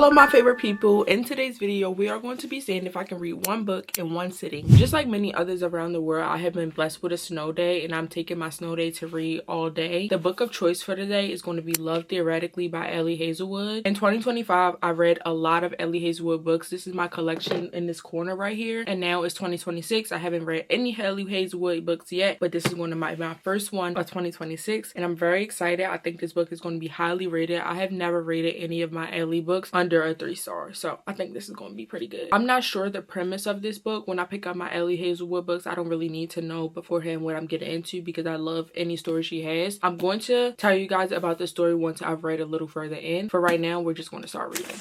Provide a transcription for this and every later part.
Hello my favorite people. In today's video we are going to be seeing if I can read one book in one sitting. Just like many others around the world, I have been blessed with a snow day and I'm taking my snow day to read all day. The book of choice for today is going to be Love Theoretically by Ellie Hazelwood. In 2025 I read a lot of Ellie Hazelwood books. This is my collection in this corner right here, and now it's 2026. I haven't read any Ellie Hazelwood books yet, but this is going to be my first one of 2026 and I'm very excited. I think this book is going to be highly rated. I have never rated any of my Ellie books under a 3-star, so I think this is going to be pretty good. I'm not sure the premise of this book. When I pick up my Ellie Hazelwood books, I don't really need to know beforehand what I'm getting into because I love any story she has. I'm going to tell you guys about the story once I've read a little further in. For right now, we're just going to start reading.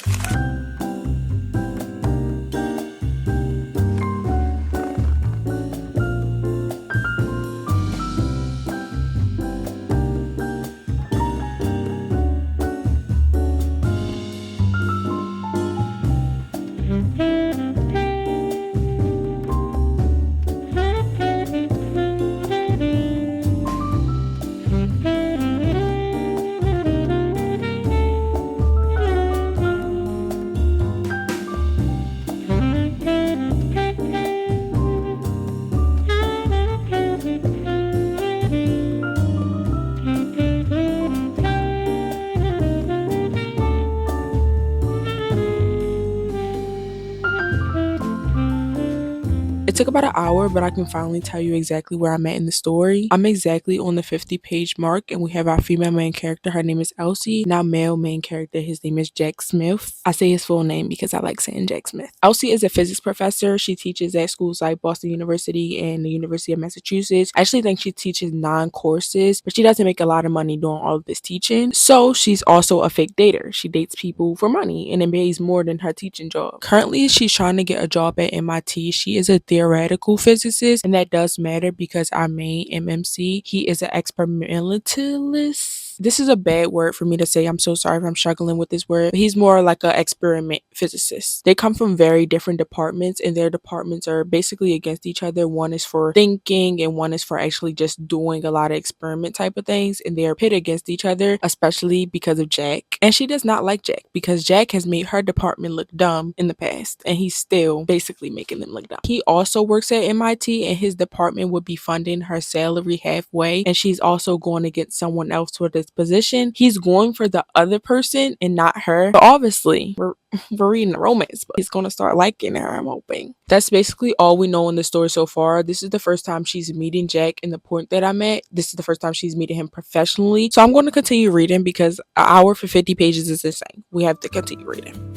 It took about an hour, but I can finally tell you exactly where I'm at in the story. I'm exactly on the 50-page mark, and we have our female main character. Her name is Elsie. Now male main character, his name is Jack Smith. I say his full name because I like saying Jack Smith. Elsie is a physics professor. She teaches at schools like Boston University and the University of Massachusetts. I actually think she teaches 9 courses, but she doesn't make a lot of money doing all of this teaching. So she's also a fake dater. She dates people for money and it pays more than her teaching job. Currently, she's trying to get a job at MIT. She is a theoretical physicist, and that does matter because our main MMC, he is an experimentalist. This is a bad word for me to say. I'm so sorry if I'm struggling with this word. But he's more like an experiment physicist. They come from very different departments, and their departments are basically against each other. One is for thinking and one is for actually just doing a lot of experiment type of things, and they're pitted against each other, especially because of Jack. And she does not like Jack because Jack has made her department look dumb in the past, and he's still basically making them look dumb. He also works at MIT, and his department would be funding her salary halfway, and she's also going to get someone else for this position. He's going for the other person and not her, but obviously we're reading a romance book. He's going to start liking her, I'm hoping. That's basically all we know in the story so far. This is the first time she's meeting Jack in the point that I'm at. This is the first time she's meeting him professionally, so I'm going to continue reading because an hour for 50 pages is insane. We have to continue reading.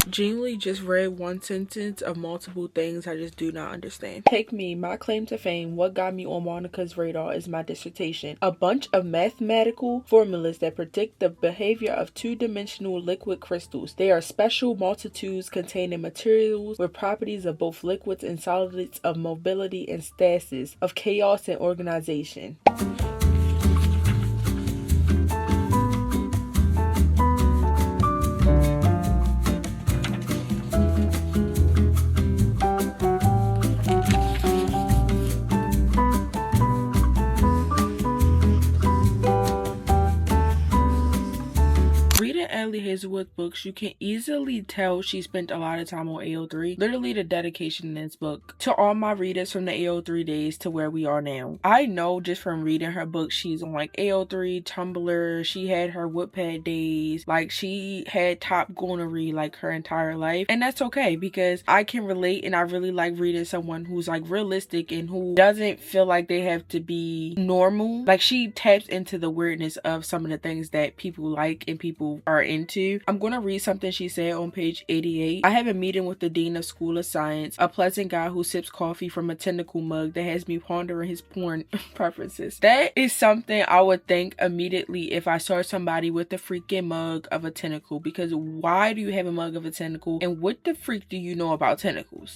Genuinely just read one sentence of multiple things I just do not understand. Take me, my claim to fame, what got me on Monica's radar is my dissertation. A bunch of mathematical formulas that predict the behavior of two-dimensional liquid crystals. They are special multitudes containing materials with properties of both liquids and solids, of mobility and stasis, of chaos and organization. Ellie Hazelwood books, you can easily tell she spent a lot of time on AO3. Literally the dedication in this book. To all my readers from the AO3 days to where we are now. I know just from reading her book, she's on like AO3, Tumblr, she had her Wattpad days, like she had top gonorrhea like her entire life. And that's okay because I can relate, and I really like reading someone who's like realistic and who doesn't feel like they have to be normal. Like she taps into the weirdness of some of the things that people like and people are into. I'm going to read something she said on page 88. I have a meeting with the Dean of School of Science, a pleasant guy who sips coffee from a tentacle mug that has me pondering his porn preferences. That is something I would think immediately if I saw somebody with a freaking mug of a tentacle, because why do you have a mug of a tentacle and what the freak do you know about tentacles?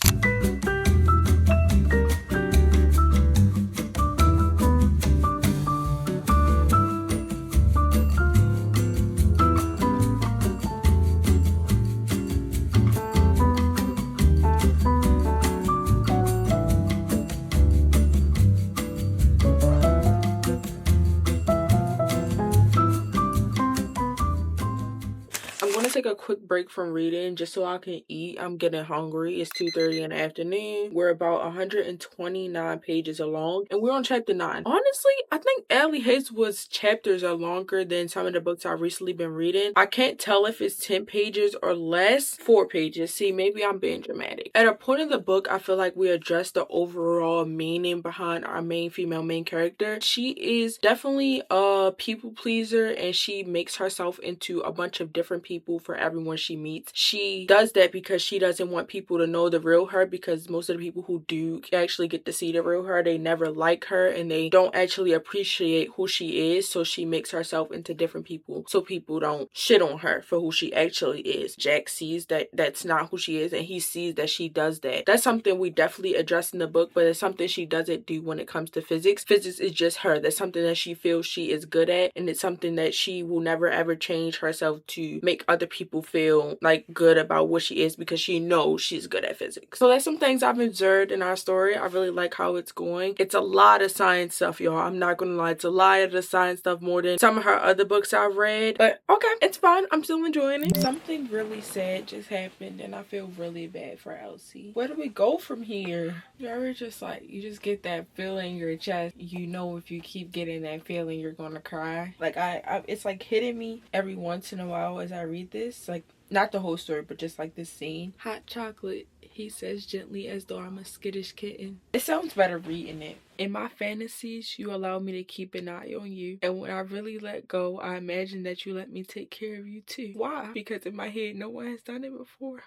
want to take a quick break from reading just so I can eat. I'm getting hungry. It's 2:30 in the afternoon. We're about 129 pages along, and we're on chapter 9. Honestly, I think Allie Hazelwood's chapters are longer than some of the books I've recently been reading. I can't tell if it's 10 pages or less. 4 pages. See, maybe I'm being dramatic. At a point in the book, I feel like we address the overall meaning behind our main female main character. She is definitely a people pleaser, and she makes herself into a bunch of different people for everyone she meets. She does that because she doesn't want people to know the real her, because most of the people who do actually get to see the real her, they never like her and they don't actually appreciate who she is, so she makes herself into different people so people don't shit on her for who she actually is. Jack sees that that's not who she is, and he sees that she does that. That's something we definitely address in the book, but it's something she doesn't do when it comes to physics. Physics is just her. That's something that she feels she is good at, and it's something that she will never ever change herself to make other people feel like good about what she is, because she knows she's good at physics. So that's some things I've observed in our story. I really like how it's going. It's a lot of science stuff, y'all. I'm not gonna lie, it's a lot of the science stuff, more than some of her other books I've read, but okay, it's fun. I'm still enjoying it. Something really sad just happened, and I feel really bad for Elsie. Where do we go from here? You ever just like, you just get that feeling in your chest, you know, if you keep getting that feeling you're gonna cry. Like I it's like hitting me every once in a while as I read this, like not the whole story, but just like this scene. Hot chocolate, he says gently, as though I'm a skittish kitten. It sounds better reading it. In my fantasies, you allow me to keep an eye on you, and when I really let go, I imagine that you let me take care of you too. Why? Because in my head, no one has done it before.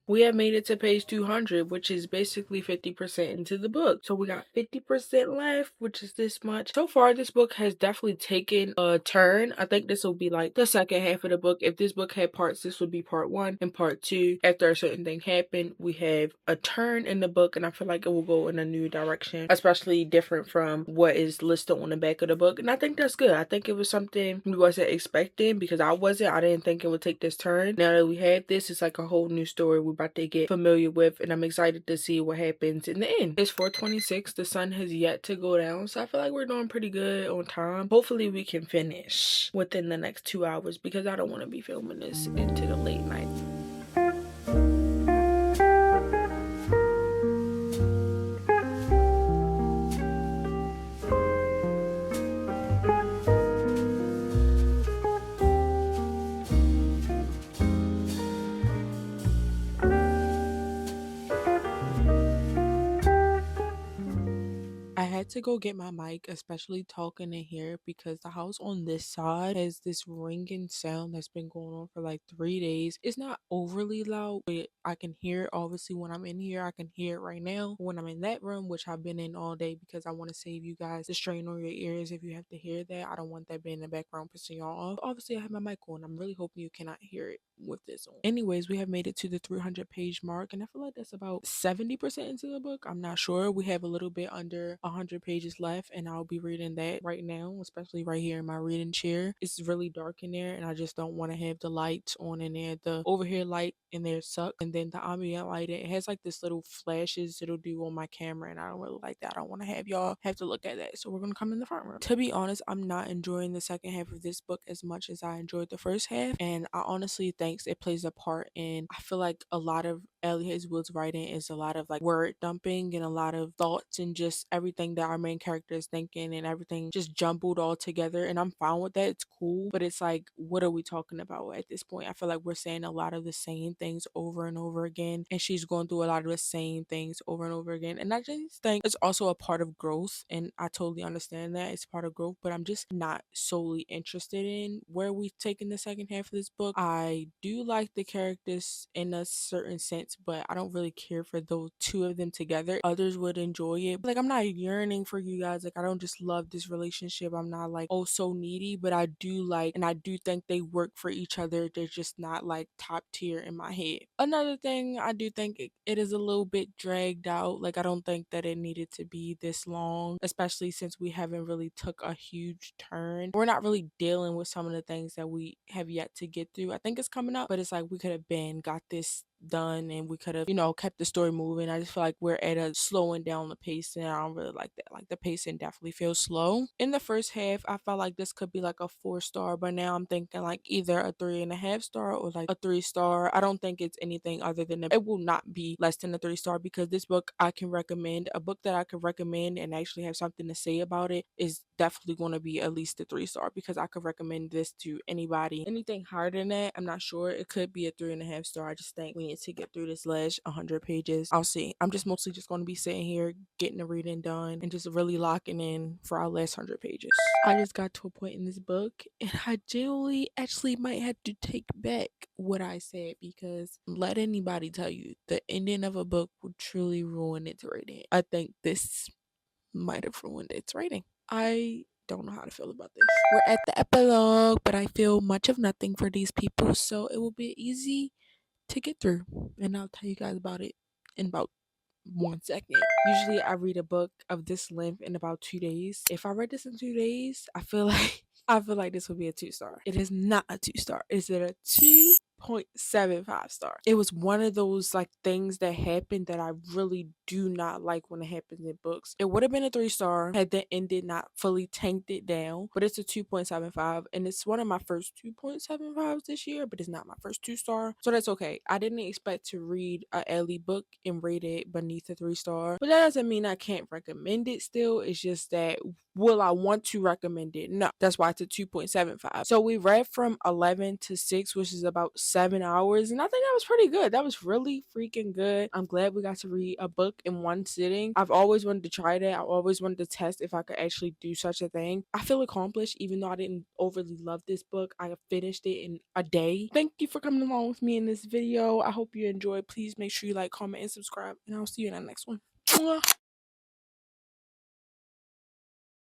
We have made it to page 200, which is basically 50% into the book. So we got 50% left, which is this much. So far, this book has definitely taken a turn. I think this will be like the second half of the book. If this book had parts, this would be part 1 and part 2. After a certain thing happened, we have a turn in the book, and I feel like it will go in a new direction, especially different from what is listed on the back of the book. And I think that's good. I think it was something we wasn't expecting, because I wasn't. I didn't think it would take this turn. Now that we have this, it's like a whole new story we're about to get familiar with, and I'm excited to see what happens in the end. It's 4:26. The sun has yet to go down, so I feel like we're doing pretty good on time. Hopefully we can finish within the next 2 hours, because I don't want to be filming this into the late night. I had to go get my mic, especially talking in here, because the house on this side has this ringing sound that's been going on for like 3 days. It's not overly loud, but I can hear it. Obviously, when I'm in here, I can hear it right now. When I'm in that room, which I've been in all day, because I want to save you guys the strain on your ears if you have to hear that. I don't want that being in the background pissing y'all off. Obviously, I have my mic on. I'm really hoping you cannot hear it with this on. Anyways, we have made it to the 300 page mark, and I feel like that's about 70% into the book. I'm not sure. We have a little bit under 100 pages left, and I'll be reading that right now, especially right here in my reading chair. It's really dark in there, and I just don't want to have the lights on in there. The overhead light in there sucks, and then the ambient light, it has like this little flashes it'll do on my camera, and I don't really like that. I don't want to have y'all have to look at that, so we're gonna come in the front room. To be honest, I'm not enjoying the second half of this book as much as I enjoyed the first half, and I honestly think it plays a part in, I feel like a lot of Allie Hazelwood's writing is a lot of like word dumping and a lot of thoughts and just everything that our main character is thinking, and everything just jumbled all together, and I'm fine with that. It's cool, but it's like, what are we talking about at this point? I feel like we're saying a lot of the same things over and over again, and she's going through a lot of the same things over and over again, and I just think it's also a part of growth, and I totally understand that it's part of growth, but I'm just not solely interested in where we've taken the second half of this book. I do like the characters in a certain sense, but I don't really care for those two of them together. Others would enjoy it. Like, I'm not yearning for you guys. Like, I don't just love this relationship. I'm not like, oh, so needy, but I do like, and I do think they work for each other. They're just not like top tier in my head. Another thing, I do think it is a little bit dragged out. Like, I don't think that it needed to be this long, especially since we haven't really took a huge turn. We're not really dealing with some of the things that we have yet to get through. I think it's coming up, but it's like we could have got this done and we could have, you know, kept the story moving. I just feel like we're at a slowing down the pacing. I don't really like that. Like the pacing definitely feels slow. In the first half, I felt like this could be like a 4-star, but now I'm thinking like either a 3.5-star or like a 3-star. I don't think it's anything other than it will not be less than a 3-star because this book I can recommend. A book that I could recommend and actually have something to say about it is definitely going to be at least a 3-star because I could recommend this to anybody. Anything higher than that, I'm not sure. It could be a 3.5-star. I just think we need to get through this last 100 pages. I'll see. I'm just mostly just going to be sitting here getting the reading done and just really locking in for our last 100 pages. I just got to a point in this book and I genuinely actually might have to take back what I said because let anybody tell you the ending of a book will truly ruin its rating. I think this might have ruined its rating. I don't know how to feel about this. We're at the epilogue, but I feel much of nothing for these people, so it will be easy to get through. And I'll tell you guys about it in about 1 second. Usually I read a book of this length in about 2 days. If I read this in 2 days, I feel like this would be a 2-star. It is not a 2-star. It's a 2.75-star. It was one of those like things that happened that I really do not like when it happens in books. It would have been a 3-star had the ending not fully tanked it down, but it's a 2.75 and it's one of my first 2.75s this year, but it's not my first 2-star. So that's okay. I didn't expect to read a Ellie book and rate it beneath a 3-star, but that doesn't mean I can't recommend it still. It's just that will I want to recommend it? No. That's why it's a 2.75. So we read from 11 to 6, which is about 7 hours, and I think that was pretty good. That was really freaking good. I'm glad we got to read a book in one sitting. I've always wanted to try that. I always wanted to test if I could actually do such a thing. I feel accomplished even though I didn't overly love this book. I finished it in a day. Thank you for coming along with me in this video. I hope you enjoyed. Please make sure you like, comment, and subscribe, and I'll see you in the next one. Mwah.